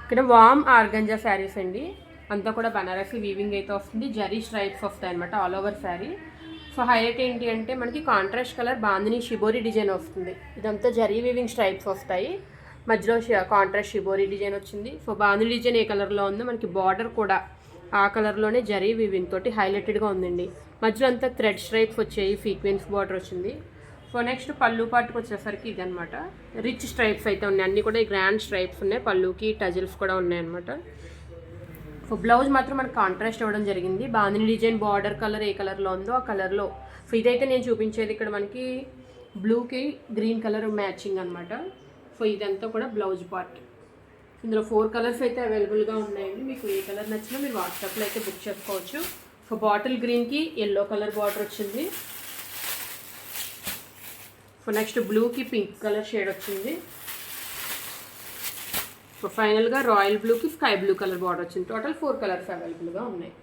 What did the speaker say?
ఇక్కడ వామ్ ఆర్గంజా శారీస్ అండి. అంతా కూడా బనారసి వీవింగ్ అయితే వస్తుంది. జరీ స్ట్రైప్స్ వస్తాయి అనమాట all over sari. So highlight ఏంటి అంటే మనకి contrast colour bandhani shibori design వస్తుంది. ఇదంతా జరీ వీవింగ్ స్ట్రైప్స్ వస్తాయి. మధ్యలో కాంట్రాస్ట్ షిబోరి డిజైన్ వచ్చింది. సో బాందిని డిజైన్ ఏ కలర్లో ఉందో మనకి బార్డర్ కూడా ఆ కలర్లోనే జరీ వీవింగ్ తోటి హైలైటెడ్గా ఉందండి. మధ్యలో అంతా థ్రెడ్ స్ట్రైప్స్ వచ్చాయి, సీక్వెన్స్ బార్డర్ వచ్చింది. సో నెక్స్ట్ పళ్ళు పాటుకు వచ్చేసరికి ఇదనమాట. రిచ్ స్ట్రైప్స్ అయితే ఉన్నాయి, అన్నీ కూడా గ్రాండ్ స్ట్రైప్స్ ఉన్నాయి. పళ్ళుకి టజిల్స్ కూడా ఉన్నాయన్నమాట. సో బ్లౌజ్ మాత్రం మనకు కాంట్రాస్ట్ ఇవ్వడం జరిగింది. బాందిని డిజైన్ బార్డర్ కలర్ ఏ కలర్లో ఉందో ఆ కలర్లో. సో ఇదైతే నేను చూపించేది ఇక్కడ మనకి బ్లూకి గ్రీన్ కలర్ మ్యాచింగ్ అనమాట. సో ఇదంతా కూడా బ్లౌజ్ పార్ట్. ఇందులో 4 కలర్స్ అయితే అవైలబుల్గా ఉన్నాయండి. మీకు ఏ కలర్ నచ్చినా మీరు వాట్సాప్లో అయితే బుక్ చేసుకోవచ్చు. సో బాటిల్ గ్రీన్కి ఎల్లో కలర్ బార్డర్ వచ్చింది. సో నెక్స్ట్ బ్లూకి పింక్ కలర్ షేడ్ వచ్చింది. సో ఫైనల్గా రాయల్ బ్లూకి స్కై బ్లూ కలర్ బార్డర్ వచ్చింది. టోటల్ 4 కలర్స్ అవైలబుల్గా ఉన్నాయి.